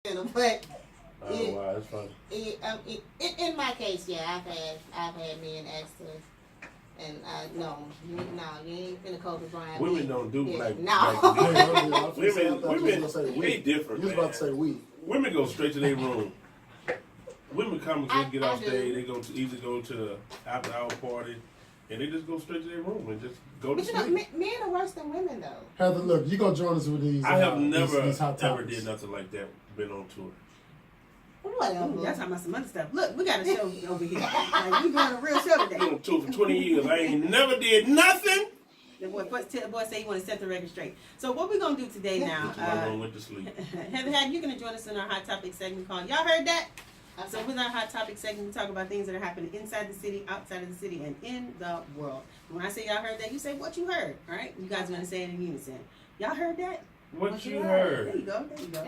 But Oh wow, that's funny. in my case, yeah, I've had men ask to, and no, you ain't finna Kobe Bryant. Women don't do like no. Women, they different. You was about to say we. Women go straight to their room. Women come and get off do. stage. They either go to the after hour party, and they just go straight to their room and just go to But you sleep. know, men are worse than women though. Heather, look, you gonna join us with these. I have never these hot ever topics. did nothing like that. Been on tour. Whatever. Y'all talking about some other stuff. Look, we got a show over here. Like, we doing a real show today. Been on tour for 20 years. I ain't never did nothing. The boy say you want to set the record straight. So what we're gonna do today now? Until my room went to sleep. Heather, you're gonna join us in our hot topic segment called. Y'all heard that? So with our hot topic segment, we talk about things that are happening inside the city, outside of the city, and in the world. When I say y'all heard that, you say what you heard. All right? You guys are gonna say it in unison. Y'all heard that? What you There heard? you go. There you go.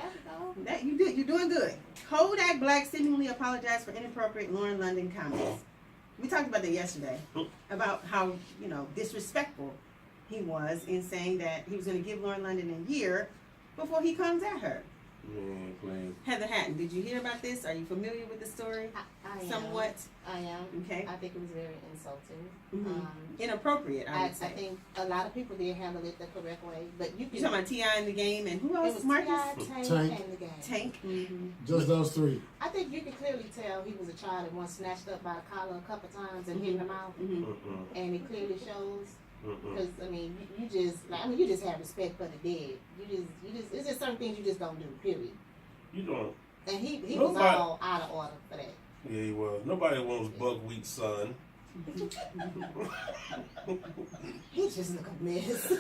That you did. You're doing good. Kodak Black seemingly apologized for inappropriate Lauren London comments. We talked about that yesterday about how disrespectful he was in saying that he was going to give Lauren London a year before he comes at her. Man, please. Heather Hatton, did you hear about this? Are you familiar with the story? I am. Somewhat. I am. Okay. I think it was very insulting. Inappropriate, I would say. I think a lot of people didn't handle it the correct way, but you You're talking about T.I. in the game and who it else? was Marcus? Tank, Tank. and the game. Tank. Mm-hmm. Just those three. I think you could clearly tell he was a child that once snatched up by the collar a couple times and hit him out, and it clearly shows. Because you just have respect for the dead. You just it's just certain things you just don't do. Period. You don't. And he was all out of order for that. Yeah, he was. Nobody wants buckwheat, son. He just look a mess.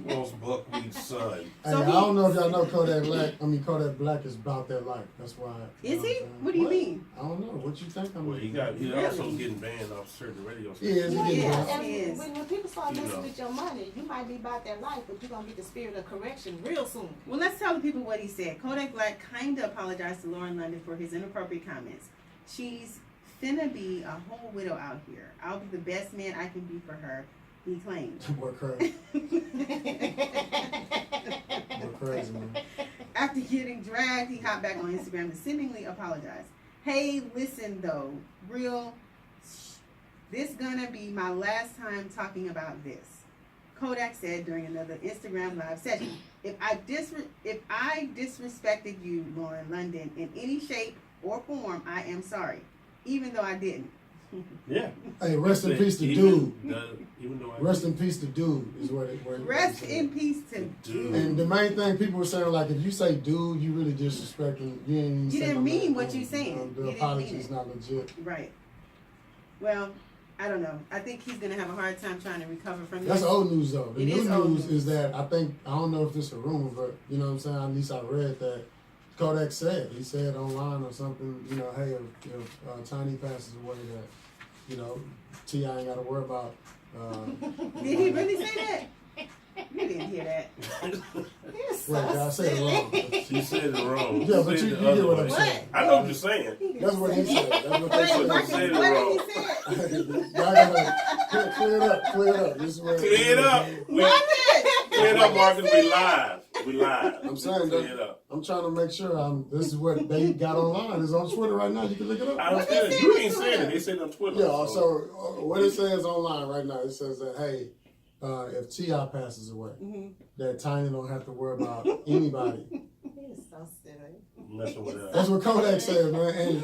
Wants buckwheat, son. Hey, I don't know if y'all know Kodak Black. Kodak Black is about that life. That's why. Is he? What do you mean? I don't know. What you think? Well, he's also getting banned off certain radio Yeah, stations. he getting Yeah, banned. and when people start messing You know. with your money, you might be about that life, but you're gonna get the spirit of correction real soon. Well, let's tell the people what he said. Kodak Black kind of apologized to Lauren London for his inappropriate comments. She's finna be a whole widow out here. I'll be the best man I can be for her, he claimed. Boy, crazy. Boy, crazy, man. After getting dragged, he hopped back on Instagram to seemingly apologize. Hey, listen though, this gonna be my last time talking about this. Kodak said during another Instagram live session, if I disrespected you, Lauren London, in any shape or form, I am sorry, even though I didn't. Yeah. Hey, rest in peace to Dude. Even though Rest in peace to Dude is what it Rest in peace to Dude. And the main thing people were saying, like, if you say dude, you really disrespecting. You didn't mean what you saying. The You didn't apology mean is it. not legit. Right. Well, I don't know. I think he's gonna have a hard time trying to recover from That's this. old news, though. The It new is old news news. is that I don't know if this is a rumor, but you know what I'm saying. At least I read that Kodak said online or something. Hey, if Tiny passes away, that T.I. ain't got to worry about. Did he really say that? You didn't hear that. You're so Wait, I said it wrong. She said it wrong. Yeah, but She you said get the what other I'm way. saying. I know what you're saying. That's what he said. That's what they Wait, said. Marcus, said it what wrong. did he say? Y'all gotta clear it up. This is where Clear it up. Clear it up, Marcus. We live. I'm saying Clear that. it up. I'm trying to make sure. This is what they got online. It's on Twitter right now. You can look it I up. understand. You ain't saying it. They said it on Twitter. Yeah. So what it says online right now, it says that hey, if T.I. passes away, that Tiny don't have to worry about anybody. You're so silly. Messing with us. That's what Kodak said, man. And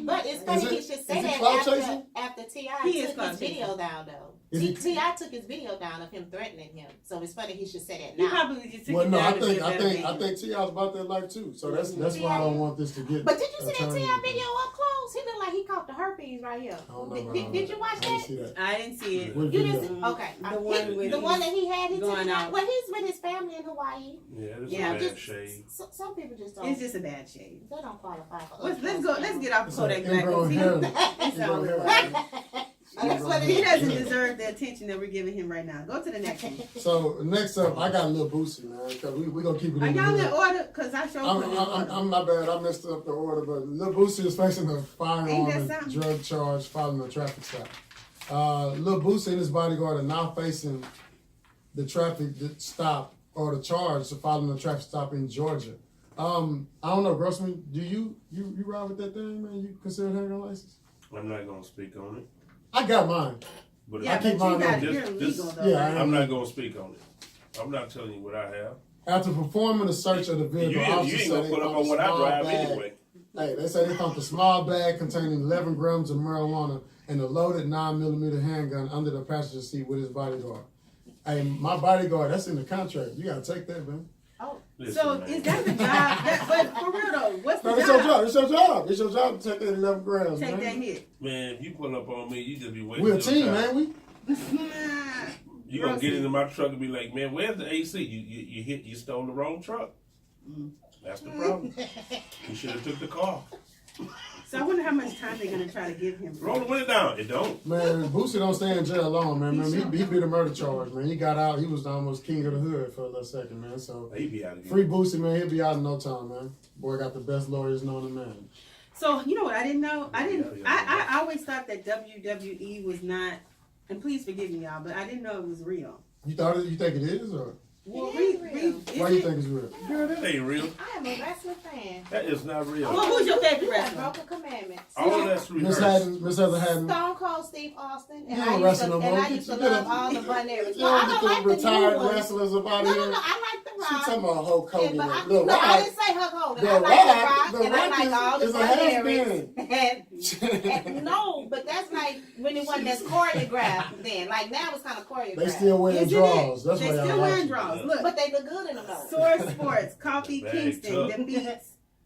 But it's funny he should say is it that clout chasing? after T.I. He is took clout his chasing. video down though. Is he- T.I. took his video down of him threatening him. So it's funny he should say that You now. probably just took well, it no, down I to be a think better man. T.I.'s about that life too. So that's why I don't want this to get. But did you see that turned T.I. into- video up close? He looked like he caught the herpes right here. I don't know. Did you watch I didn't that? see that. I didn't see it. What You video? didn't see? Okay. The one with the one that he had, he took going it out. out. Well, he's with his family in Hawaii. Yeah, this Yeah, is a bad Just, shade. some people just don't. It's just a bad shade. They don't qualify for. Let's get off It's Kodak an Black. ingrown 'Cause he- hair. It sounds Ingrown like- hair. That's what it He is. doesn't deserve the attention that we're giving him right now. Go to the next one. So next up, I got a little Boosie, man, because we gonna keep it Are in the y'all in hood. order? Because I showed you in order. I'm my bad. I messed up the order, but Lil Boosie is facing a firearm Ain't that and something? drug charge following a traffic stop. Lil Boosie and his bodyguard are now facing the traffic stop or the charge following a traffic stop in Georgia. I don't know, Grossman. Do you ride with that thing, man? You consider having a license? I'm not gonna speak on it. I got mine. But Yeah, I keep but you mine got on. you're Just- illegal just- though. Yeah, right? I I'm not gonna speak on it. I'm not telling you what I have. After performing the search of the You vehicle, ain't officers gonna said put they up found on a what I small drive bag. anyway. Hey, they said they found a small bag containing 11 grams of marijuana and a loaded 9mm handgun under the passenger seat with his bodyguard. Hey, my bodyguard, that's in the contract. You gotta take that, man. Oh, Listen, so man. is that the job? But for real though, what's the No, it's job? your job. It's your job. It's your job to take that 11 grams, Take man. that hit. Man, if you pull up on me, you just be waiting. We're a team, man. We You gonna get into my truck and be like, man, where's the AC? You stole the wrong truck. That's the problem. You should have took the car. So I wonder how much time they're gonna try to give him. Roll the window down. It don't. Man, Boosie don't stay in jail long, man. He beat a murder charge, man. He got out. He was almost king of the hood for a little second, man. So He be out of here. free Boosie, man. He'll be out in no time, man. Boy got the best lawyers known to man. So you know what I didn't know? Yeah. I always thought that WWE was not. And please forgive me, y'all, but I didn't know it was real. You think it is, or Well, It is real. why you think it's real? Girl, that ain't real. I am a wrestling fan. That is not real. Well, who's your favorite You have wrestler? broken commandments. All that's Miss rehearsed. Haddon, Miss Heather Haddon. Stone Cold Steve Austin, You and don't I used wrestle to, no and more. I used to Get your- love all the Bunneries. You No, I don't don't get like the the retired new ones. wrestlers up out No, of no, here. no, I like the She Rock. talking about Hulk Hogan. And, but I, Look, no, I Rock. didn't say Hulk Hogan. The I like Rock- the the Rock, and I Rock like is- all the is a Bunneries. No, but that's like when it wasn't as choreographed then. Like now it's kind of choreographed. They still wearing Isn't draws. it? That's They why y'all still like wearing it. draws. Look, But they look good in them though. Source Sports, Coffee Bag Kingston tough.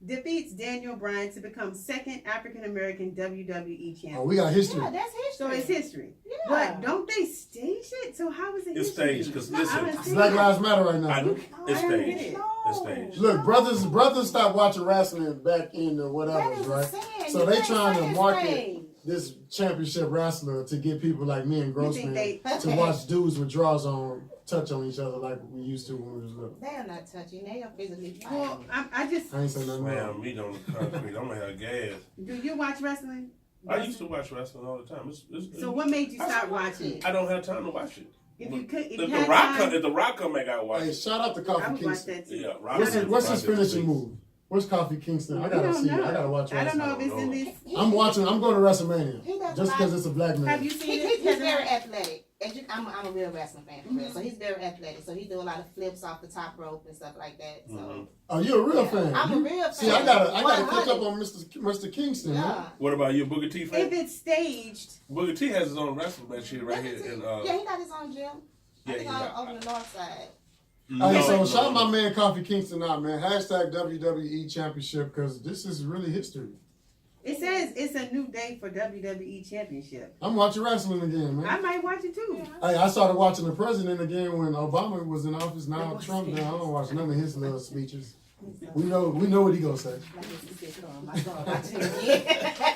defeats Daniel Bryan to become second African American WWE Oh, champion. we got history. Yeah, that's history. So it's history. Yeah. But don't they stage it? So how is it It's history? staged, 'cause I listen, don't It's see Black it. Lives Matter right I now. know. It's I don't get staged. it. It's staged. Look, brothers stopped watching wrestling back in the That whatever, is right? insane. So You they can't trying say to it's market staged. this championship wrestler to get people like me and You Grossman think they? to watch dudes with draws on touch on each other like we used to when we was little. They are not touching. They are physically Well, fighting. I just. I ain't saying nothing Man, wrong. meat on the concrete. I'm gonna have gas. Do you watch wrestling? I used to watch wrestling all the time. It's, So what made you I stop should watch watching? it. I don't have time to watch it. If you could, if If you the had Rock time, if the Rock come back, I watch Hey, it. shout out to I Coffee would watch Kingston. that too. Yeah, Rock What's is- his Rock is finishing beast. move? Where's Coffee Kingston? I I gotta don't see it. know. I gotta watch I don't wrestling. know if it's in this. I'm watching. I'm going to WrestleMania He does just a because lot. it's a black man. Have you seen it? He's very athletic. As you, I'm a real wrestling fan for real. So he's very athletic. So he do a lot of flips off the top rope and stuff like that. So Mhm. Oh, you're a real yeah. fan. I'm a You- real fan. See, I gotta catch up 100. on Mr. Kingston. Man. Yeah. What about you, Booker T If fan? it's staged, Booker T has his own wrestling match here right here. And, Yeah, he got his own gym. yeah, I think yeah. over the north side. Hey, so No, shout out no. my man Coffee Kingston out, man. Hashtag WWE Championship because this is really history. it says it's a new day for WWE Championship. I'm watching wrestling again, man. I might watch it too. Hey, I started watching the president again when Obama was in office. Now That Trump. was Now I don't watch none of his little speeches. We know what he gonna say.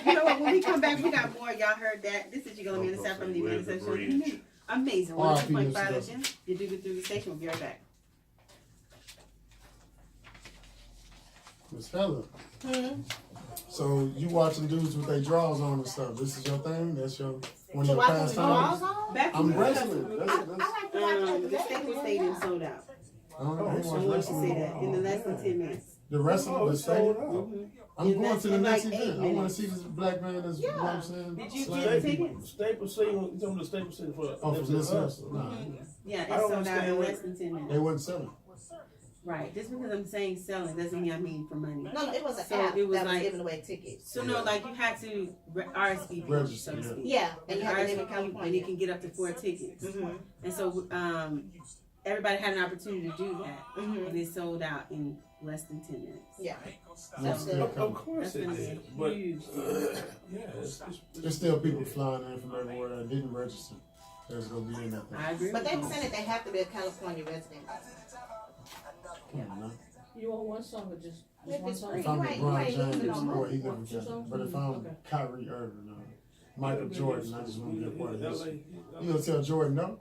You know what? When we come back, we got more. Y'all heard that. This is your Gonna Sapp from the Where's the Administration. bridge? Amazing. R.I.P. 102.5 Mr. FM. You do it through the station. We'll be right back. Miss Heather. So you watching dudes with their drawers on and stuff. This is your thing. That's your one of So your watch the draws pastimes. on? Back I'm to wrestling. That's, I that's, like to watch the Staples Stadium sold out. I don't know. I I ain't watch want to wrestling. say that in the less than 10 minutes. The wrestling, Oh, the it's sold stadium. out. I'm In going less to the than next like 8 event. I want minutes. to see this black man. That's you know what I'm saying. Did you Slam get people. tickets? Staples City, you talking the Staples City for Oh, for this us? Nah, Yeah, I it don't sold out understand in what- less than 10 they minutes. wasn't selling. Right. Just because I'm saying selling doesn't mean I mean for money. No, it was an So app it was that was like- giving away tickets. So no, like you had to RSVP, Register, so to yeah. speak. Yeah, and you had to live in RSVP, and you California. can get up to 4 tickets. Mm-hmm. And so everybody had an opportunity to do that, Mm-hmm. and it sold out in less than 10 minutes. Yeah. That's So- still Of coming. course That's it gonna be did. But huge. yeah, There's still people flying in from everywhere that didn't register. There's gonna be in that thing. I agree. But with they you. were saying that they have to be a California resident. Come on, man. You want one song or just If one it's song? free. If I'm You ain't LeBron losing James, no money. boy, he live Two in songs? But if I'm Okay. Kyrie Irving or Michael Jordan, I just want to be a part of this. LA, You gonna tell Jordan no?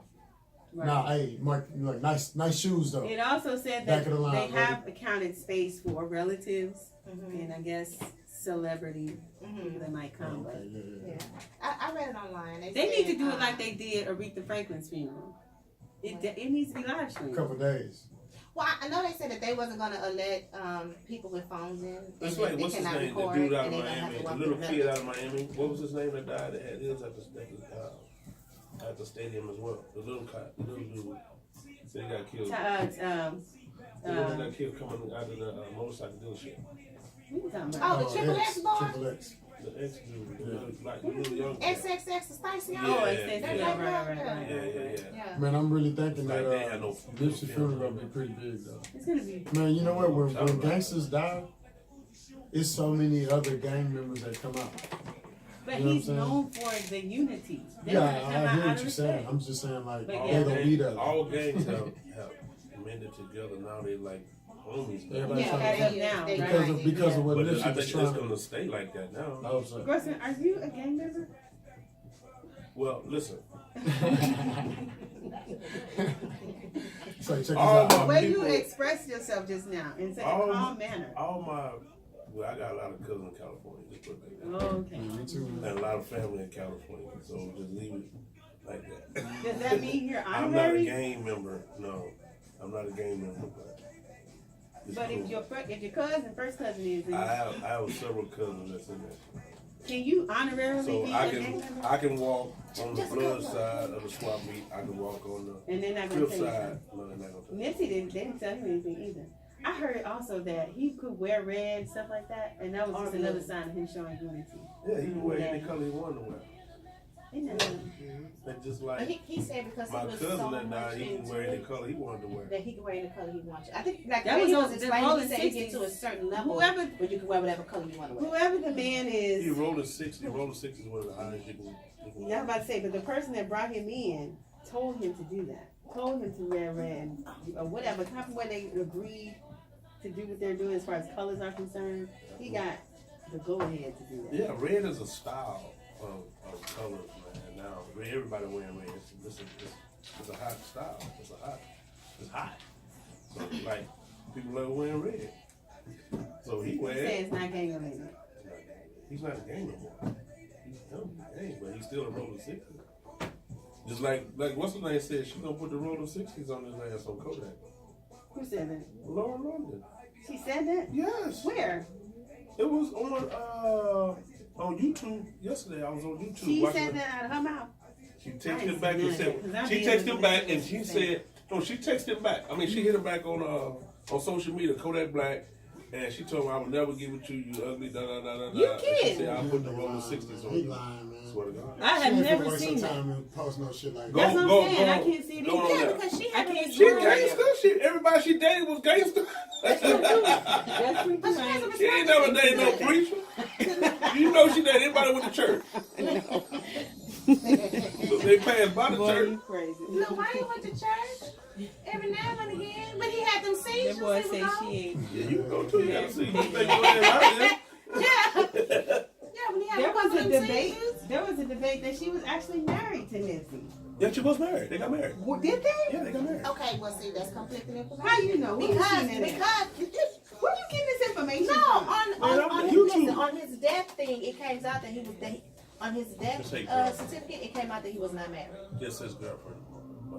Right. Nah, hey, Mike, like nice shoes though. It also said Back that of the line, they baby. have accounted space for relatives Mm-hmm. and I guess celebrity people that might come. Okay, Yeah. I read it online. They said, need to do it like they did Aretha Franklin's funeral. It needs to be live A streamed. couple days. Well, I know they said that they wasn't gonna let people with phones in. That's and right. they What's his cannot name? The record, dude out of and they gonna have Miami, to the walk little through kid out of Miami. What was his name that died? That had his at the stadium as well. The little dude. They got killed. The one that got killed coming out of the motorcycle dealership. What you talking Oh, about? the Triple X boy? Triple X. The ex dude, the little young guy. XXX, the Spicy. Yeah, Oh, yeah, it's yeah. right. Yeah. Man, I'm really thinking Like that they had no Nipsey funeral gonna be pretty big though. It's gonna be. Man, you know what? When gangsters die, it's so many other gang members that come out. But You know he's what I'm known for the unity. They Yeah, wanna come I out hear out what of you're saying. respect. I'm just saying like But they yeah. gonna be there. All gangs have mended together now. They like homies. now. Everybody Yeah, trying as to of now, right? because of what But I Nipsey think was it's trying gonna to. stay like that now. I was like, Grayson, are you a gang member? Well, listen. so check this All out. my The way you people- expressed yourself just now in such a All- calm manner. Well, I got a lot of cousins in California. Just put it like that. Okay. Me too, man. And a lot of family in California. So just leave it like that. Does that mean you're I'm not a honorary? gang member. No, I'm not a gang member. But, it's But cool. if your first cousin is, then I have several cousins that's in there. can you honorarily So be I a gang member? can walk on the blood side of the swap meet. I can walk on the And they're not gonna flip tell you side. something. No, they're not gonna. Nipsey they didn't tell him anything either. I heard also that he could wear red, stuff like that, and that was just another sign of him showing unity. Yeah, he can wear any color he wanted to wear. Isn't that And just But like he said because my he was cousin so that much died, he can into wear any it, color he wanted to wear. that he can wear any color he wants. I think like That the way was he on was the explaining, rolling he said you get 60s. to a certain level Whoever- where you can wear whatever color you want to wear. whoever the man He is, rolling 60. Rolling 60 is one of the highest you can. yeah, I'm about to say, but the person that brought him in told him to do that. Told him to wear red or whatever. Kind of when they agreed to do what they're doing as far as colors are concerned. He got the go ahead to do that. Yeah, red is a style of colors, man. Now everybody wearing red. It's a hot style. It's hot. So like people love wearing red. So he He wears. said it's not gang related. He's not a gang no more. He's done with the gang, but he's still a roller 60. Just like what's the name said, she gonna put the roller 60s on his ass on Kodak. Who said that? Laura London. She said that? Yes. Where? It was on YouTube yesterday. I was on YouTube She watching said it. that out of her mouth. She texted him back and said, Cause I she be texted able him to back listen and to she what said, no, she texted him back. I mean, she hit him back on social media, Kodak Black, and she told him, I would never give it to you, you ugly, da da da da da. You And she kidding. said, I'll put the roller 60s on He you. lying, man. Swear to God. I have She ain't never finna waste seen her that. time and post no shit like Go- that. That's what I'm go- saying. go- I can't see it go either. on Yeah, there. because she I had can't a She Sure. gangster. Everybody she dated was gangster. That's true. But she has a She ain't never dated no preacher. You know she dated anybody with the church. So they passed by the Boy, church. you crazy. No, why you went to church? Every now and again, but he had them That seizures. boy he say was she on. ain't. Yeah, you go too. You gotta see. You think you ain't out there. Yeah, when he had There a couple was a of them debate. seizures. There was a debate that she was actually married to Nipsey. Yeah, she was married. They got married. Well, did they? Yeah, they got married. Okay, well, see, that's conflicting information. How you know? Who was Because, seeing that? Where you getting this information no, from? on I'm his, YouTube. listen, on his death thing, it came out that he was on his death Just say girl. certificate. It came out that he was not married. Just his girlfriend.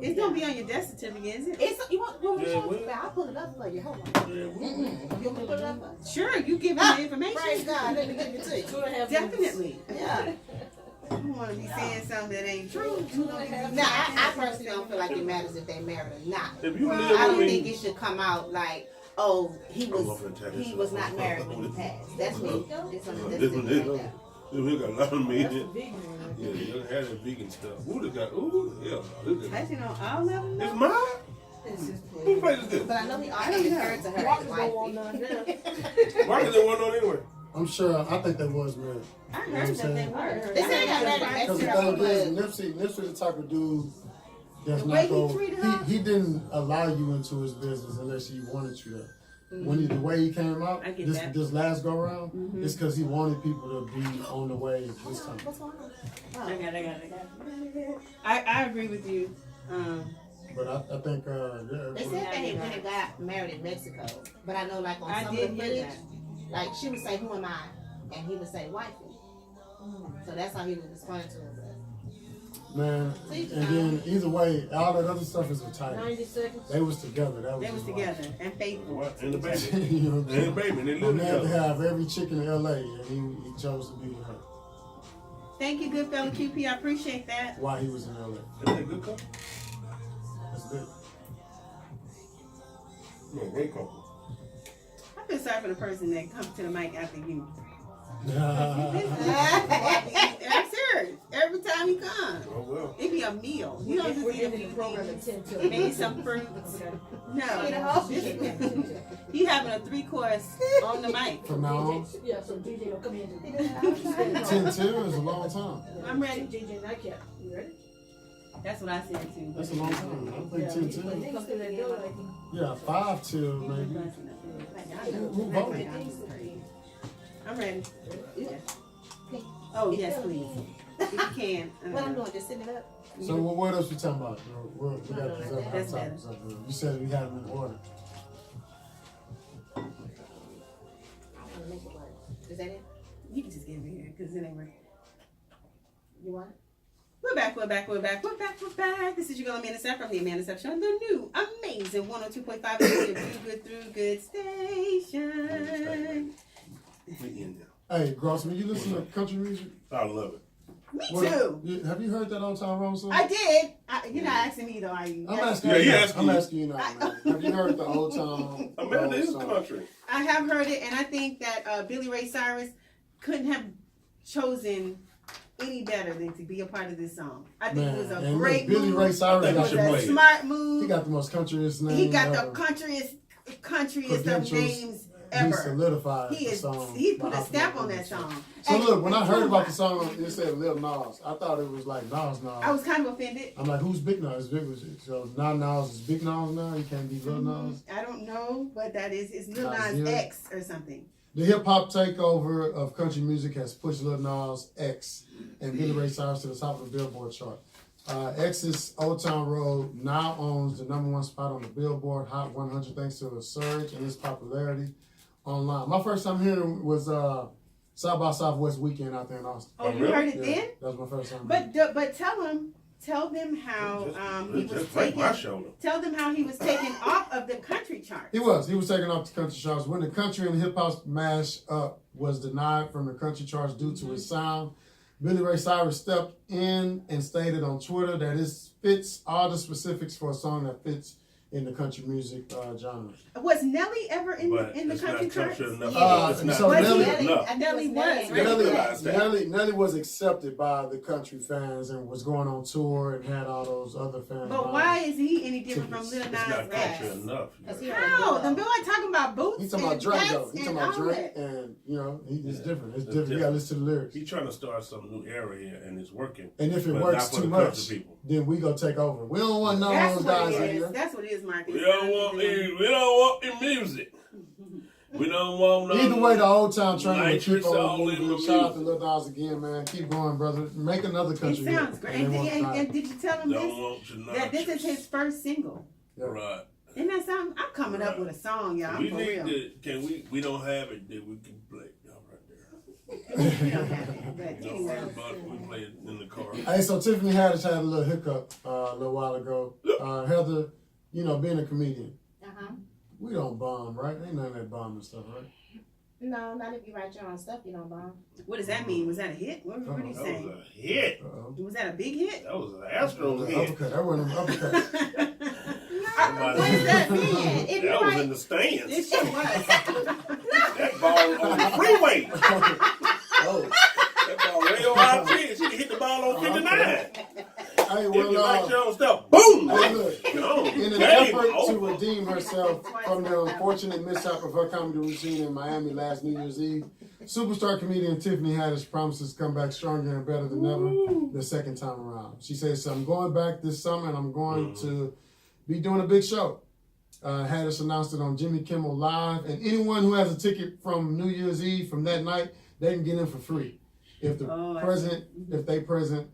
It's gonna be on your death certificate, is it? It's you want me to Yeah, show well. you? I'll pull it up for you. Hold on. Yeah, You want me to pull it up? For you? Sure, you give me the information. Praise God. Let me give it to you. Definitely. Yeah. You don't want to be saying something that ain't true. Now, I personally don't feel like it matters if they married or not. If you I live don't with think me, it should come out like, oh, he I'm was not gonna tell you he was something. not married when he passed. That's me. It's on the this list one, like that. we got a lot of meat. Yeah, you don't have that vegan stuff. Who the got? Ooh, yeah. Look at it. Touching on all of them. It's though? mine. Who place is this? But I know he also referred to her as wifey. Why is there one on anyway? I'm sure. I think they was married. I heard that they were. They say they got married in Because the Mexico, thing is, but Nipsey the type of dude that's The way not he going. treated her? He didn't allow you into his business unless he wanted you to. When the way he came out, I get this that. this last go round, it's because he wanted people to be on the way this time. what's going on? I got it. I agree with you. But I think They yeah. said that he went and got married in Mexico, but I know like on I some did of the hear footage, that. like she would say, "Who am I?" and he would say, "Wifey." So that's how he would respond to her. Man, See, and then either way, all that other stuff is retired. 90 seconds. They was together. That was They was his together and faithful. What? And the baby. wife. You know what I'm And the saying? baby. And they My live man to together. have every chick in LA, and he chose to be with her Thank you, good fella QP. I appreciate that. while he was in LA. Isn't that a good couple? That's good. No, great couple. I feel sorry for the person that comes to the mic after you. Yeah. I'm serious. Every time he comes, Oh, well. it be a meal. You don't We're just eat a ending the few program at things. 10 till. Maybe some fruits. Okay. No, Yeah. he having a 3-course on the mic. From now on, Yeah, so DJ will come in. 10-2 is a long time. I'm ready. DJ Nightcap. You ready? That's what I said too. That's a long time. I think Yeah, 10-2. but they gonna stay there door like Yeah, 5-2 maybe. Who voted? I'm ready. Oh yes, please. If you can. What I'm doing, just sitting it up. So what else we talking about? We got these other That's topics up there. You said we had them in order. I want to make it work. Is that it? You can just get me here because it ain't working. You want it? We're back. This is your girl Amanda Sapp from the Amanda Sapp Show, the new amazing 102.5 Good Through Good station. We in there. Hey, Grossman, you listen to country music? I love it. Me What- too. Have you heard that Old Town Road song? I did. You're not asking me though, are you? I'm asking Yeah, you. he now. asking I'm you. asking you now, man. Have you heard the Old Town Amanda Road is song? country. I have heard it, and I think that Billy Ray Cyrus couldn't have chosen any better than to be a part of this song. I think it was a and great look, Billy move. Ray Cyrus I It think got was we should the a play it. smart move. he got the most countryest name. He got ever. the countryest of Credentials. names He ever. solidified He the is. song. He put by a hopping stamp up on the that song. So And- look, when I and heard come about on. the song, it said Lil Nas. I thought it was like Nas. I was kind of offended. I'm like, who's Big Nas? Big was it? So now Nas is Big Nas now. You can't be Lil Nas. I don't know, but that is it's Lil Nas Nasir. X or something. The hip hop takeover of country music has pushed Lil Nas X and Billy Ray Cyrus to the top of the Billboard chart. X's Old Town Road now owns the #1 spot on the Billboard Hot 100 thanks to a surge in its popularity online. My first time hearing was South by Southwest weekend out there in Austin. Oh, you really? heard it Yeah, then? that was my first time. But tell them how he was Just break my taken. shoulder. Tell them how he was taken off of the country chart. He was taken off the country charts when the country and hip hop mash up was denied from the country charts due to his sound. Billy Ray Cyrus stepped in and stated on Twitter that it fits all the specifics for a song that fits in the country music genre. Was Nelly ever in But the it's country not charts? country enough. Yeah. It's not So country Nelly- enough. Nelly was. Nelly- right? Nelly, realized that. Nelly was accepted by the country fans and was going on tour and had all those other fans. But buying. why is he any different from Lil It's Nas not country X? enough. Cause he How? on The boy talking about boots He's talking about and Drake hats though. He's talking and about all Drake, that. and it's Yeah. different. It's It's different. You gotta listen to the lyrics. He's trying to start some new era here, and it's working. And if it But works not for too the much, country people. then we gonna take over. We don't want none of That's those what guys it in is. here. That's what it is, Marcus. We don't want the music. We don't want no. Either way, the Old Town train will nitrous keep all on in the moving. Shout out to music. Lil Nas again, man. Keep going, brother. Make another It country hit. sounds great. And And, they won't and, stop. and did you tell him Don't this? want your That this is nitrous. his first single. Yeah. Right. Isn't that something? I'm coming up Right. with a song, y'all. We I'm for need real. to. Can we don't have it that we can play. Y'all right there. We don't have it, but Don't anyway. worry about it. We play it in the car. Hey, so Tiffany Haddish had a little hiccup a little while ago. Heather, being a comedian, we don't bomb, right? Ain't none of that bombing stuff, right? No, not if you write your own stuff. You don't bomb. What does that mean? Was that a hit? What are you That saying? was a hit. Uh-oh. Was that a big hit? That was an Astros hit. Uppercut. That wasn't an uppercut. What does that mean? If you That was in write, the stands. It sure was. That ball on the freeway. Oh. That ball way on our 10. She hit the ball on 59. Hey, If you like well, your own stuff, boom! hey, look. Gone. In an Game effort to over. redeem herself from the unfortunate mishap of her comedy routine in Miami last New Year's Eve, superstar comedian Tiffany Haddish promises to come back stronger and better than ever the second time around. She says, I'm going back this summer and I'm going to be doing a big show. Haddish announced it on Jimmy Kimmel Live, and anyone who has a ticket from New Year's Eve from that night, they can get in for free if the if they present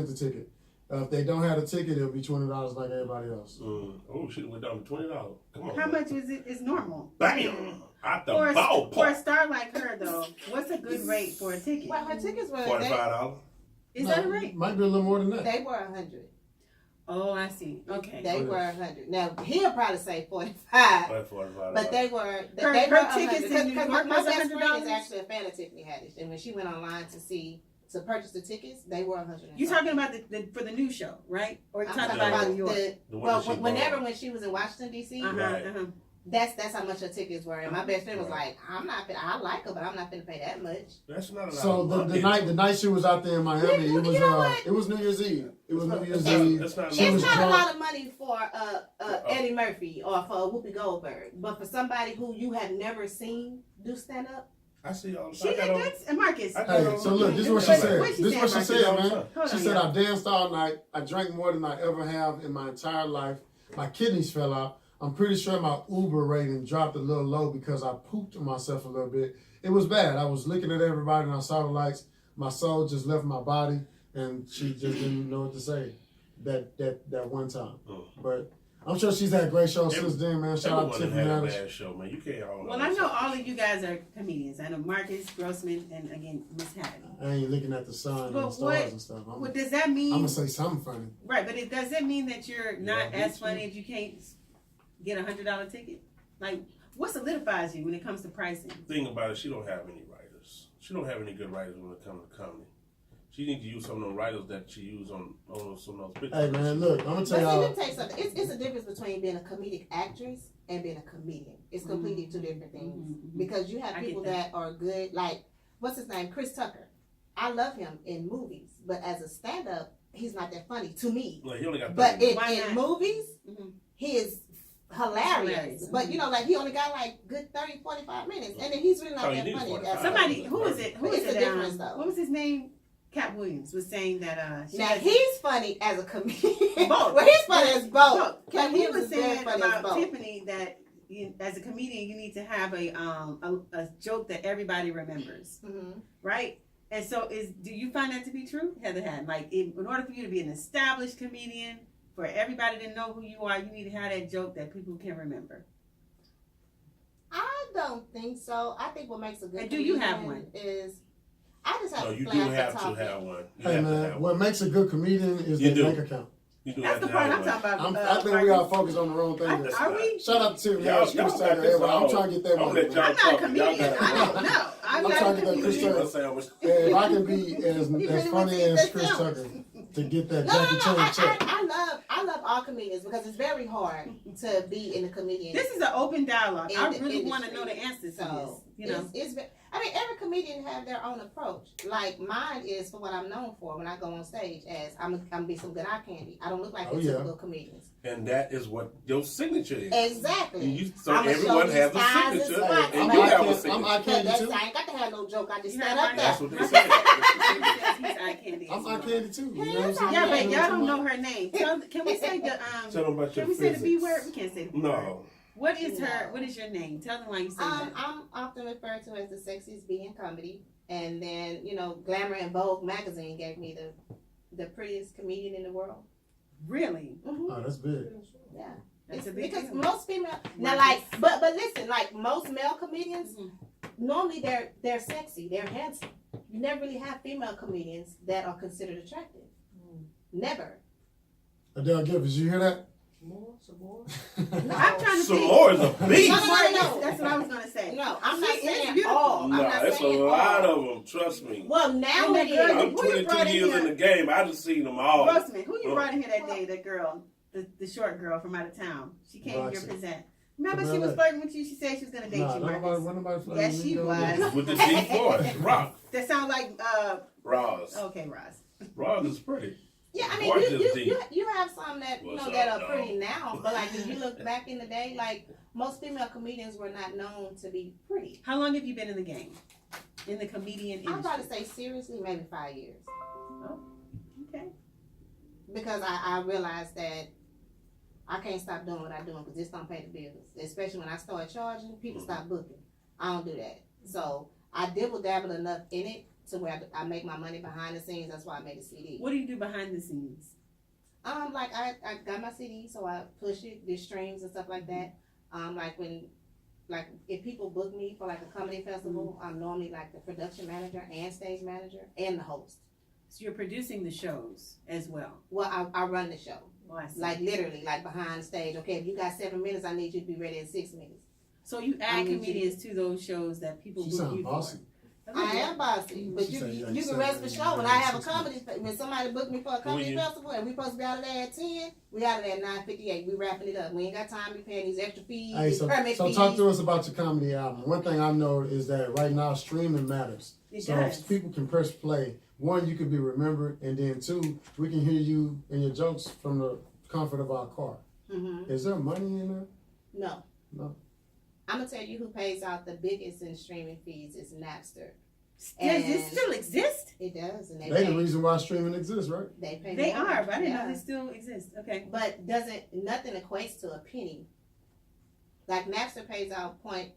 the ticket. If they don't have a ticket, it'll be $20 like everybody else. Oh, shit, went down to $20. Come on. How much was it? Is normal? Bam! Out the For a ballpark. star like her, though, what's a good rate for a ticket? well, her tickets were $45. Is Is that a rate? Might be a little more than that. They were 100. Oh, I see. Okay. They Oh, were yeah. 100. Now he'll probably say 45, Like 45. but they were Her they were tickets 100. in New Because York my was best friend $100? is actually a fan of Tiffany Haddish, and when she went online to purchase the tickets, they were 100. You talking about the for the new show, right? Or you I'm talking talking about about New York? The one well, that she whenever bought. when she was in Washington D.C. Right. That's how much her tickets were, and my best friend was Right. like, I like her, but I'm not gonna pay that much. That's not a lot So of the money. night she was out there in Miami, You know what? it was New Year's Eve. It was New Year's That's- Eve. that's not- She was It's not drunk. a lot of money for Eddie Murphy or for Whoopi Goldberg, but for somebody who you have never seen do stand up, I see all the She did good. And Marcus. I Hey, so look, this is what she Wait, said. what she This is what said, she said, Marcus? man. Hold She on, said, y'all. I danced all night. I drank more than I ever have in my entire life. My kidneys fell out. I'm pretty sure my Uber rating dropped a little low because I pooped on myself a little bit. It was bad. I was looking at everybody and I saw the lights. My soul just left my body, and she just didn't know what to say that one time. But I'm sure she's had great shows since then, man. Shout out Everyone to Tiffany had a Haddish. bad show, man. You can't all. Well, I know all of you guys are comedians. I know Marcus, Grossman, and again Miss Hatton. I ain't looking at the sun and But the stars and stuff. I'm What does that mean? gonna say something funny. Right, but it does that mean that you're not Yeah, as funny if you can't get $100 ticket? Like, what solidifies you when it comes to pricing? Thing about it, she don't have any writers. She don't have any good writers when it comes to comedy. She needs to use some of those writers that she used on some of those pictures. Hey man, look, I'm gonna but tell see, y'all. let me tell you something. It's a difference between being a comedic actress and being a comedian. It's completely two different things. Because you have I get people that. that are good, like what's his name, Chris Tucker. I love him in movies, but as a stand-up, he's not that funny to me. Like, he only got But 30 Why in not? movies, Mhm. he is hilarious. Hilarious. But you know, like he only got like good 30, 45 minutes, and then he's really not Oh, he that needs funny. 45. Somebody, who is it? Who It's is the it? difference, though. What was his name? Cat Williams was saying that. Now he's funny as a comedian. Both. Well, he's funny as both. But Cat he Williams was is very saying funny as about both. Tiffany that as a comedian you need to have a joke that everybody remembers, Mhm. right? And so, do you find that to be true, Heather Hatton? Like, in order for you to be an established comedian, for everybody to know who you are, you need to have that joke that people can remember. I don't think so. I think what makes a good And do you have comedian one? is I just have No, to you do fly off the have top. to have one. You Hey have to man, have what one. makes a good comedian is You their do. bank account. You do That's have the to part have I'm one. talking about. I think we all focused on the wrong thing. there. Are we? Shout out to Tiffany Y'all- Haddish, y'all Chris got Tucker, this everybody. I'm all. trying to get that I'm money. let y'all I'm not a talk. comedian. Y'all got I it don't wrong. know. I'm I'm not trying a to get that Chris comedian. Tucker. Sandwich. If I can be as really funny want to as eat Chris that Tucker to get that No, Jackie no, Chan no. check. I love all comedians because it's very hard to be in a comedian. This is an open dialogue. I In the really want to industry. know the answers to this. So You know, I mean, every comedian have their own approach. Like mine is for what I'm known for when I go on stage as I'm be some good eye candy. I don't look like Oh, the yeah. typical comedians. And that is what your signature is. Exactly. So I'ma everyone show has these a eyes and signature. spots. And I'm you eye have a candy- I'm signature. eye candy That's, too. I ain't got to have no joke. I just You stand heard up my- there. That's what they say. he's eye candy. I'm eye candy too. You know what I'm Yeah, saying? Yeah, but Yeah, y'all don't know her name. Can we say the Tell them about your Can we say the B physics. word? We can't say the B word. No. What is No. her? What is your name? Tell them why you say that. I'm often referred to as the sexiest bee in comedy. And then, you know, Glamour and Vogue magazine gave me the prettiest comedian in the world. Really? Mm-hmm. Oh, that's big. Yeah. That's a It's big because deal. most female now, Right. like, but listen, like most male comedians, Mhm. normally they're sexy, they're handsome. You never really have female comedians that are considered attractive. Never. Adele Givens, you hear that? Some more. I'm trying to Some think. more is a beast. No. That's what I was gonna say. No, I'm not She is saying beautiful. all. I'm No, not it's a saying lot all. of them. Trust me. Well, now And it the girl- is. I'm Who you 22 brought in years here? in the game. I just seen them all. Grossman, who you brought in here that day? That girl, the short girl from out of town. She came here Roxy. to present. Remember, From she was LA. flirting with you. She said she was gonna date Nah, you, nobody, Marcus. nobody flirting Yes, with she me, was. though. With the deep voice. Rock. That sound like Roz. okay, Roz. Roz is pretty. Yeah, I mean, Voice is deep. you have some that you What's know that up, are dog? pretty now, but like if you look back in the day, like most female comedians were not known to be pretty. How long have you been in the game? In the comedian I'm industry? about to say seriously, maybe 5 years, Okay. because I realized that I can't stop doing what I'm doing because this don't pay the bills. Especially when I start charging, people stop booking. I don't do that, so I dibble dabble enough in it to where I make my money behind the scenes. That's why I made a CD. What do you do behind the scenes? Like I got my CD, so I push it, do streams and stuff like that. Like if people book me for like a comedy festival, I'm normally like the production manager and stage manager and the host. So you're producing the shows as well. Well, I run the show. Oh, I see. Like literally, like behind the stage. Okay, if you got 7 minutes, I need you to be ready in 6 minutes. So you add need comedians to those shows that people She book sound you bossy. for. I am bossy, but She you said you you ain't can seven rest for minutes, sure. When you I ain't have a 6 comedy, when somebody booked me for a comedy festival and we supposed to be out of there at 10, we out of there at 9:58. We wrapping it up. We ain't got time to be paying these extra fees, Hey, these permit so fees. talk to us about your comedy album. One thing I know is that right now streaming matters. It So does. if people can press play, one, you can be remembered, and then two, we can hear you and your jokes from the comfort of our car. Mm-hmm. Is there money in there? No. No. I'm gonna tell you who pays out the biggest in streaming fees is Napster. Does And this still exist? It does, and They the reason why streaming exists, right? They pay. They more. are, but I didn't Yeah. know they still exist. Okay. But nothing equates to a penny. Like Napster pays out 0.614.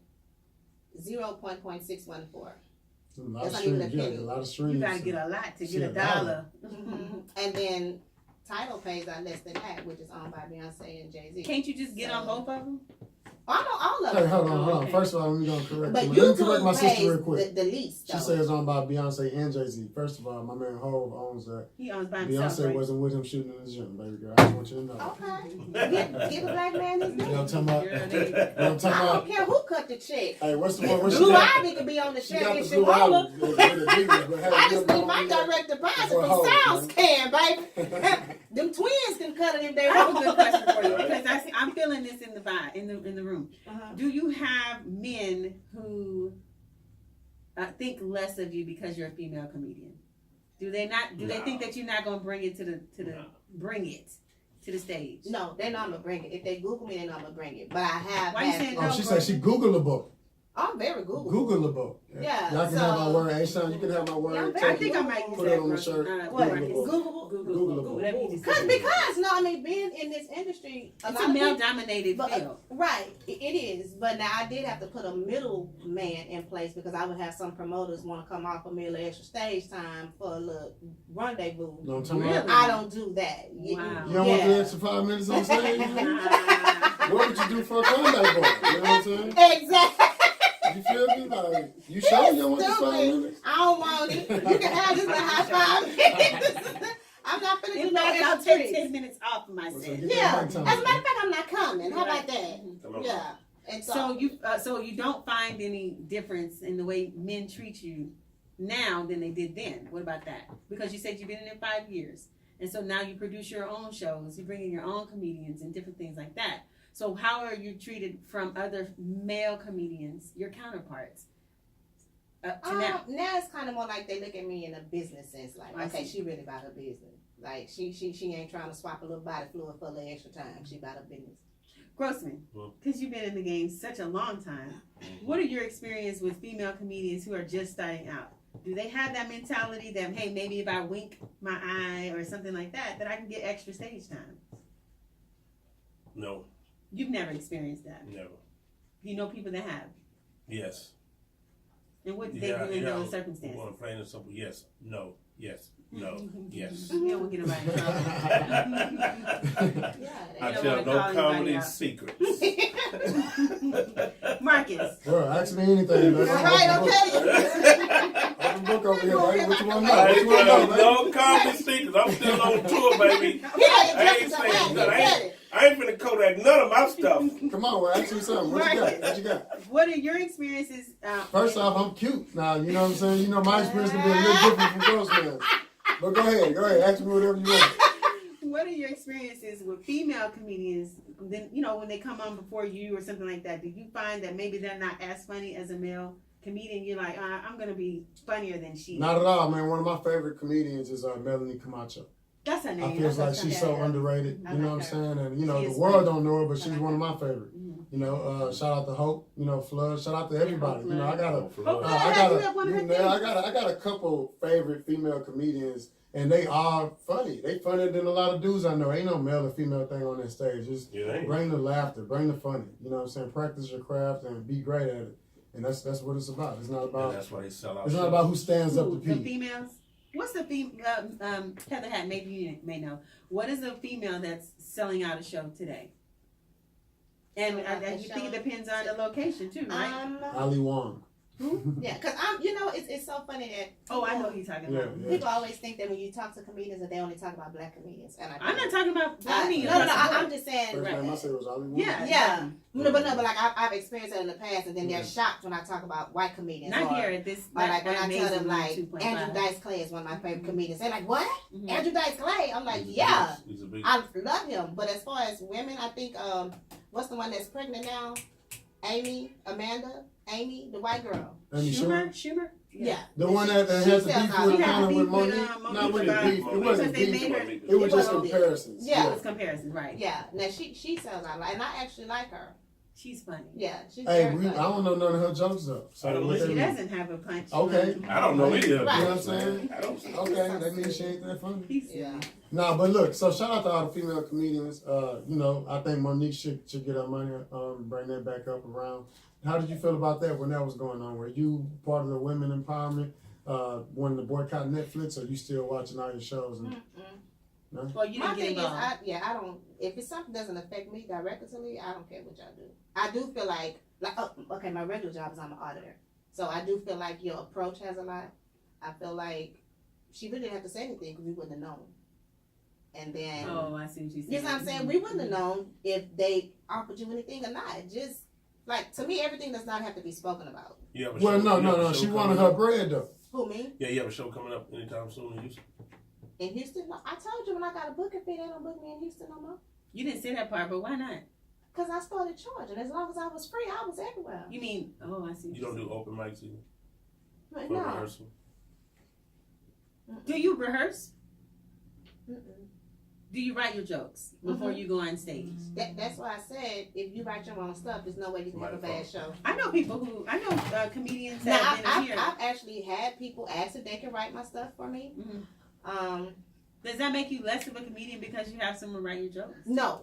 A lot That's of not even a streams. Yeah, penny. a lot of streams. You gotta get a lot to Shit, get a dollar. And then Tidal pays out less than that, which is owned by Beyonce and Jay-Z. Can't you just get on both of them? I'm on all of Hey, them. hold on. Okay. First of all, we're gonna correct But you. Let me correct YouTube my sister pays real quick. the least. She though. says on by Beyonce and Jay-Z. First of all, my man Hov owns that. He owns by himself, Beyonce right? wasn't with him shooting in the gym, baby girl. I just want you to know. Okay. Give a black man his You know what due. I'm talking about? Girl, You they- know what I'm talking I about? don't care who cut the check. Hey, what's the one? What's Blue she got? Ivy could be on the She got check the if she Blue roll Ivy. But hey, I just give need my them all direct deposit for from Hov, Sounds man. Can, baby. Them twins can cut it if they I have a want. good question for you because I'm feeling this in the vibe in the room. Uh-huh. Do you have men who think less of you because you're a female comedian? Do they not? Do they No. think that you're not gonna bring it to the No. bring it to the stage? No, they know I'm gonna bring it. If they Google me, they know I'm gonna bring it. But I have. Why you had- saying Oh, she said she Googleable. I'm very Google. Googleable. Yeah, Y'all can have my so- word. H-Town, you can have my word. Yeah, Take I it. think I might use Put it that on the for shirt. What? Marcus. Google. Google. Whatever you just said. Because no, I mean being in this industry, It's lot a of male people- dominated but, field. right, it is. But now I did have to put a middle man in place because I would have some promoters want to come off of me a little extra stage time for a little rendezvous. You know what I'm talking Really? about? I don't do that. Wow. You don't want the extra 5 minutes on stage? Ah. What would you do for a comeback boy? You know what I'm saying? Exactly. You feel me? Like, you sure you don't want the 5 Stupid. minutes? I don't want it. You can have this little high 5 minutes. I'm not finna do In no fact, I'll extra take 10 tricks. minutes off of What's myself. that? Yeah. Get As that a mic matter time. of fact, I'm not coming. How about that? Come on. Yeah. And So you don't find any difference in the way men treat you now than they did then. What about that? Because you said you've been in it 5 years, and so now you produce your own shows, you bring in your own comedians and different things like that. So how are you treated from other male comedians, your counterparts, to now? now it's kind of more like they look at me in a business sense. Like, I okay, see. she really about her business. Like she ain't trying to swap a little body fluid for a little extra time. She about her business. Grossman, because you've been in the game such a long time, what are your experience with female comedians who are just starting out? Do they have that mentality that, hey, maybe if I wink my eye or something like that, that I can get extra stage time? No, You've never experienced that. never. You know people that have. Yes. And what do they do in those Well, circumstances? plain and simple. Yes. No. Yes. No. Yes. You don't want to get nobody in trouble. Yeah. I don't tell wanna no call anybody comedy out. secrets. Marcus, Well, ask me anything. You're That's right. I'm telling you. Open book over here, right? What you want to know? I What ain't you want to know, tell baby? no comedy secrets. I'm still on tour, baby. He had I to ain't dress saying as a nothing. hat. I ain't finna Kodak none of my stuff. Come on, well, ask me something. What you got? What you got? what are your experiences? First off, I'm cute. Now, you know what I'm saying? You know, my experience can be a little different from Grossman's. But go ahead. Ask me whatever you want. What are your experiences with female comedians? Then when they come on before you or something like that, do you find that maybe they're not as funny as a male comedian? You're like, I'm gonna be funnier than she. Not at all, man. One of my favorite comedians is Melanie Camacho. That's her name. I feel That's like her she's name. so underrated. I You know like what I'm her. saying? And, She the is world funny. don't know her, but I she's like one of my favorite. Mhm. Shout out to Hope, Flood. Shout out to everybody. Hope I got a Oh, I Flood, got you have one of her I got a couple favorite female comedians, and they are funny. They funnier than a lot of dudes I know. Ain't no male or female thing on that stage. Just It ain't. bring the laughter, bring the funny. You know what I'm saying? Practice your craft and be great at it. And that's what it's about. It's not And about that's why they sell out. it's not about who stands up to The Pete. females. What's the Heather Hat? Maybe you may know. What is a female that's selling out a show today? And Selling out you the think it show? depends on the location too, right? Ali Wong. Yeah, because it's so funny that Oh, I know who you're talking Yeah, about. yeah. people always think that when you talk to comedians that they only talk about black comedians, and I'm not talking about black comedians. No, I'm just saying. First Right. name I said was Hollywood. Yeah. Yeah, but like I've experienced it in the past, and then they're shocked when I talk about white comedians. Not or, here at this. Or like when I tell them amazing like 2.5. Andrew Dice Clay is one of my favorite comedians, they're like, "What? Mhm. Andrew Dice Clay?" I'm like, He's a "Yeah, beast. He's a beast. I love him." But as far as women, I think what's the one that's pregnant now? Amy, the white girl. Amy Schumer. Schumer. Yeah, The one that She has the sells beef out. with She had kind of beef with with, Monique. Monique Not really about- beef. It wasn't because they beef. made her- It was just It was- comparisons. Yeah. It was comparison, right? yeah. Now she sells out, and I actually like her. She's funny. Yeah, she's Hey, very I funny. don't know none of her jokes though. So I don't what listen. that She mean? doesn't have a punch. Okay. I don't know either. You know Right. what I'm saying? I don't. Okay, that means she ain't that funny. He's Yeah. Nah, but look, so shout out to all the female comedians. I think Monique should get her money, bring that back up around. How did you feel about that when that was going on? Were you part of the women empowerment, wanting to boycott Netflix, or you still watching all your shows? And, Well, you My didn't get thing is, involved. I don't. If it's something doesn't affect me directly, I don't care what y'all do. I do feel like okay, my regular job is I'm an auditor, so I do feel like your approach has a lot. I feel like she really didn't have to say anything because we wouldn't have known. And then, Oh, I see what you said. you know what I'm saying? We wouldn't have known if they offered you anything or not. Just like to me, everything does not have to be spoken about. You have a well, show- no, you have a no. show She coming wanted up? her bread though. Who, me? Yeah, you have a show coming up anytime soon in Houston. In Houston? No, I told you when I got a booking fee, they don't book me in Houston no more. You didn't say that part, but why not? Because I started charging. As long as I was free, I was everywhere. You mean? Oh, I see. What You don't you're do open mics either But for no. rehearsal. saying. Do you rehearse? Mm-mm. Do you write your jokes before you go on stage? That's why I said if you write your own stuff, there's no way you can have a bad show. I know people who comedians Now, that have been I've here. actually had people ask if they can write my stuff for me. Mhm. Does that make you less of a comedian because you have someone write your jokes? No,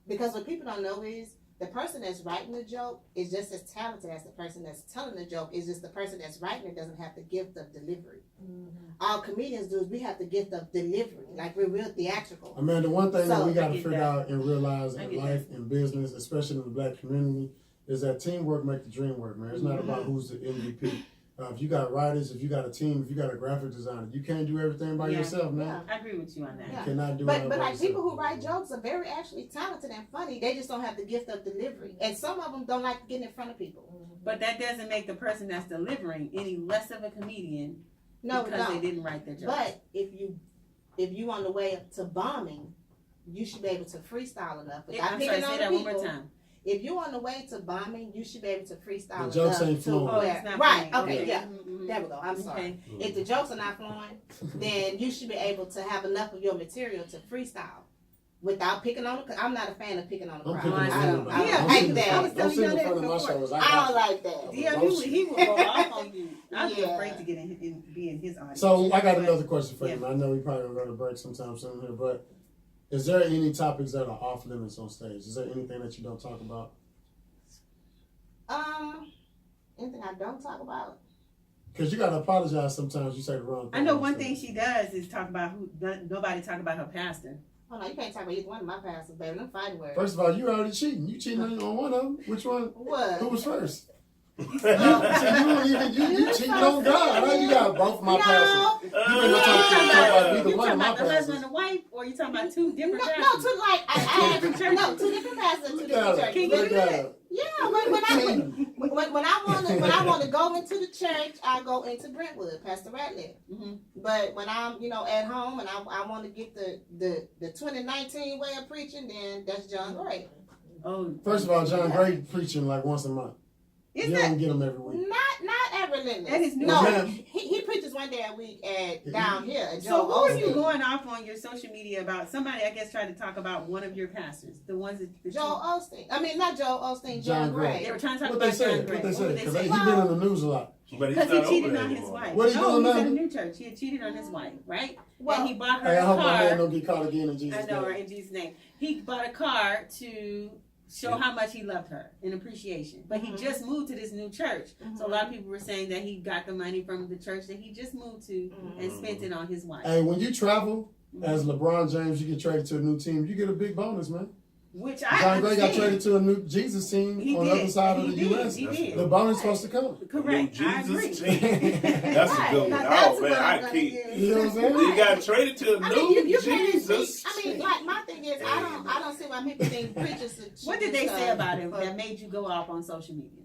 because what people don't know is the person that's writing the joke is just as talented as the person that's telling the joke. It's just the person that's writing it doesn't have the gift of delivery. All comedians do is we have the gift of delivery. Like we're real theatrical. I mean, the one thing that So, we got I to get figure that. out and realize I in get life and business, especially in the black community, is that teamwork make the dream work, man. It's not about who's the MVP. If you got writers, if you got a team, if you got a graphic designer, you can't do everything by Yeah. yourself, man. Yeah. I agree with you on that. Yeah. You cannot do it But all by like yourself. people who write jokes are very actually talented and funny. They just don't have the gift of delivery. And some of them don't like getting in front of people. But that doesn't make the person that's delivering any less of a comedian No, it because they don't. didn't write their jokes. But if you on the way to bombing, you should be able to freestyle enough without I'm picking sorry, on say the that one people. more time. If you're on the way to bombing, you should be able to freestyle The jokes enough ain't to flowing. Oh, where, it's not right? flowing. Okay, Okay. yeah. Mhm. There we go. I'm sorry. Okay. If the jokes are not flowing, then you should be able to have enough of your material to freestyle without picking on. I'm not a fan of picking on the I'm crowd. picking on I don't. anybody. I Yeah, don't I'm like sitting in that. front- was I'm telling sitting you in that front of my before. shows. I got- don't like that. Yeah, he will go off on you. I'm Yeah. afraid to get in be in his audience. So I got another question for you. Yeah. Man. I know we probably gonna go to break sometime soon here, but is there any topics that are off limits on stage? Is there anything that you don't talk about? Anything I don't talk about? Because you gotta apologize sometimes. You say the wrong thing. I know on one stage. thing she does is talk about nobody talk about her pastor. Oh no, you can't talk about either one of my pastors, baby. Them fighting words. First of all, you already cheating. You cheating on one of them. Which one? What? Who was first? You cheated on God. How you got both my pastors? You better not talk about You either talking one of my about the husband pastors. and the wife, or you talking about two different No, pastors? two like I have different churches. no two different pastors, two Look different at her. churches. Can you Look do at that? her. Yeah, when I want to go into the church, I go into Brentwood, Pastor Ratliff. Mhm. But when I'm at home and I want to get the 2019 way of preaching, then that's John Gray. Oh, First of all, John Gray preaching like once a month. is You that? don't get him every week. Not at Relentless. That is new. No, Yeah. he preaches one day a week at down here. At So Joel who are you Osteen. going off on your social media about? Somebody, I guess, tried to talk about one of your pastors, the ones that Joel Osteen. I mean, not Joel Osteen. John John Gray. they Gray. were trying to talk What they about John said? Gray. What they What said? did Because they he say? been in the news a lot. But he's Because not he cheated over on there his anymore. wife. What he no, doing he's now? at a new church. He had cheated on his wife, right? Well, And he bought her Hey, I a hope my man car. don't get caught again in Jesus' I know, name. right, in Jesus' name. He bought a car to show how much he loved her in appreciation. But he just moved to this new church. So a lot of people were saying that he got the money from the church that he just moved to and spent it on his wife. Hey, when you travel as LeBron James, you get traded to a new team. You get a big bonus, man. which John Gray got understand. traded to a new Jesus team He on the did. other side of He the did. U.S. He did. The bonus supposed to come. Correct. New I agree. Jesus team. That's a good one. Now, that's Oh man, what I'm I gonna keep. use. You know what I'm saying? He got traded to a I new mean, you can't Jesus. think. I mean, like my thing is, I don't see why people think preachers. should What did do they stuff say about him for- that made you go off on social media?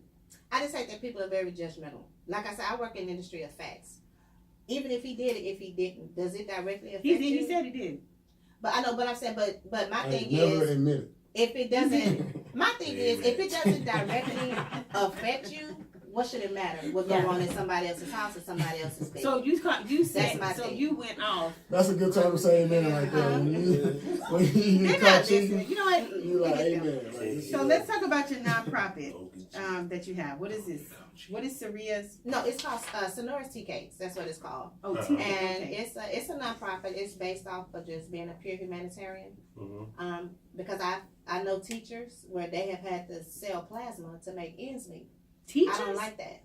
I just think that people are very judgmental. Like I said, I work in the industry of facts. Even if he did it, if he didn't, does it directly affect He you? did. He said he did. But I know, but I'm saying, but my I thing never is, admitted. if it doesn't, my thing is, if it doesn't Amen. directly affect you, what should it matter? What go Yeah. on in somebody else's house or somebody else's bed? So you said my so thing. you went off. That's a good time to say amen like that. When you They're caught not cheating, listening. You know what? you like Forget them. amen. Like, this So is- let's talk about your nonprofit that you have. What is this? What is Saria's? No, it's called Sonora's Tea Cakes. That's what it's called. Oh, Uh-huh. tea. And Okay. it's a nonprofit. It's based off of just being a pure humanitarian. Mhm. Because I know teachers where they have had to sell plasma to make ends meet. Teachers. I don't like that.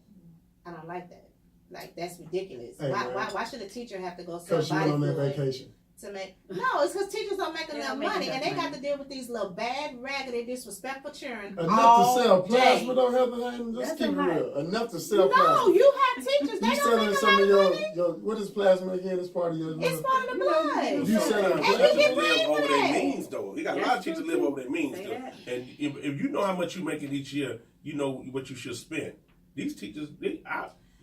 I don't like that. Like that's ridiculous. Hey, man. Why should a teacher have to go sell Cause she body went on that fluid vacation. to make? No, it's because teachers don't make They enough don't make money, enough and they got money. to deal with these little bad, raggedy, disrespectful children Enough all to sell day. plasma don't have the name. Just That's keep it a lie. real. Enough to sell No, plasma. you have teachers. They You don't selling make a some lot of of money. your what is plasma again? It's part of your. It's part of the blood. You selling And Teachers you get live paid over for their that. means, though. You got a lot of That's teachers true, live too. over their means, Say though. that. And if you know how much you making each year, you know what you should spend. These teachers,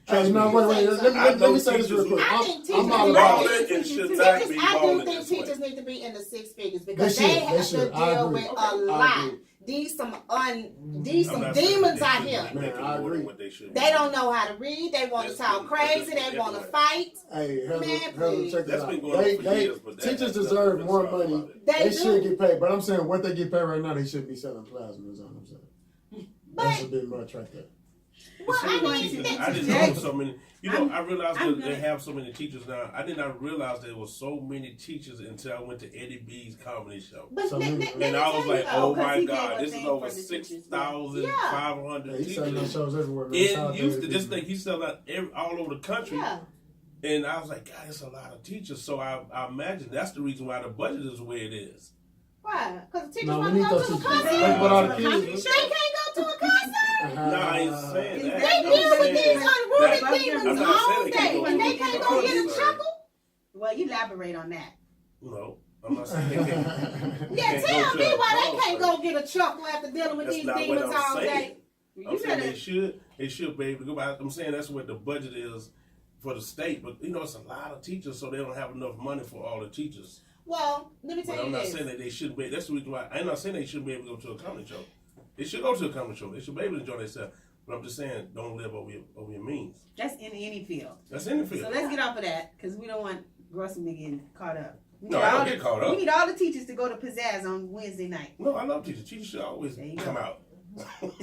Hey, no, wait. Let me say this real quick. I think teachers I'm all need about balling it. and should Teachers, not be I do balling think this way. teachers need to be in the six figures because They they should, have they to should. I deal agree. with I a lot. agree. These some I'm demons not saying that they out should here. be making Man, I more than agree. what they should. They don't know how to read. They want to That's talk been- crazy. that's They want to everywhere. fight. Hey, Heather, Man, Heather, please. check this That's out. been going on for years, but that Teachers has deserve nothing more to stop money. about it. They should do. get paid, but I'm saying what they get paid right now, they should be selling plasma. Is all I'm saying. That's a But bit much right there. well, See, I the mean, teachers, that- I didn't Jack- know so many. You know, I realized that they have so many teachers now. I did not realize there was so many teachers until I went to Eddie B's comedy show. but So let many- me And I was tell you like, though, oh 'cause my he God, gave a this is thing over for the teachers, 6,500 Yeah, he's selling teachers. shows everywhere. Man. Shout out It to used to, Eddie this B. thing, he selling out all over the country. yeah. And I was like, God, it's a lot of teachers. So I imagine that's the reason why the budget is the way it is. Why? Because the teachers No, we want need to go those to a teachers. concert. Think about all the They kids. can't go to a concert. No, I ain't saying that. They I'm deal with saying these unruly that- demons I'm not all saying they can't day, go and to they a can't go get a concert. chuckle. Well, elaborate on that. No, I'm not saying they can't. Yeah, Can't tell go me to a why they can't concert. go get a chuckle after dealing with That's these not what demons all I'm day. saying. I'm You saying better. they should be able to go back. I'm saying that's what the budget is for the state, but you know it's a lot of teachers, so they don't have enough money for all the teachers. Well, let me But tell I'm you not this. saying that they shouldn't be. That's the reason why I'm not saying they shouldn't be able to go to a comedy show. They should go to a comedy show. They should be able to enjoy themselves. But I'm just saying, don't live over your means. That's in any field. That's in the So field. let's get off of that because we don't want Grossman to get caught up. We No, need I don't all get the- caught up. We need all the teachers to go to Pizzazz on Wednesday night. No, I love teachers. Teachers should always There you come go. out. All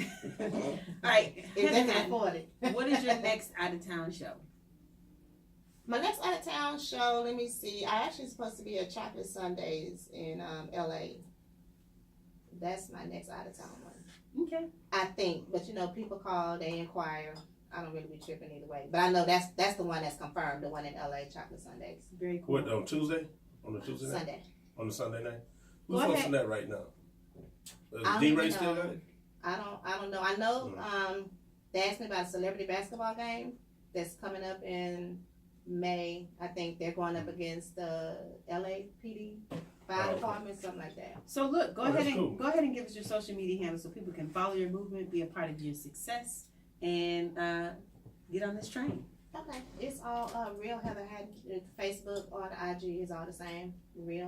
right. If they can afford it. What is your next out of town show? My next out of town show, let me see. I actually supposed to be at Chocolate Sundays in LA. That's my next out of town one. Okay. I think, but you know, people call, they inquire. I don't really be tripping either way, but I know that's the one that's confirmed, the one in LA, Chocolate Sundays, Very cool. What, on Tuesday? On the Tuesday night? Sunday. On the Sunday night? Go Who's ahead. hosting that right now? I don't D-Ray even still know. got it? I don't know. I know they asked me about a celebrity basketball game that's coming up in May. I think they're going up against the LAPD fire okay. department, something like that. So look, Oh, that's cool. go ahead and give us your social media handle so people can follow your movement, be a part of your success, and get on this train. Okay, it's all Real Heather Hatton. Facebook or the IG is all the same. Real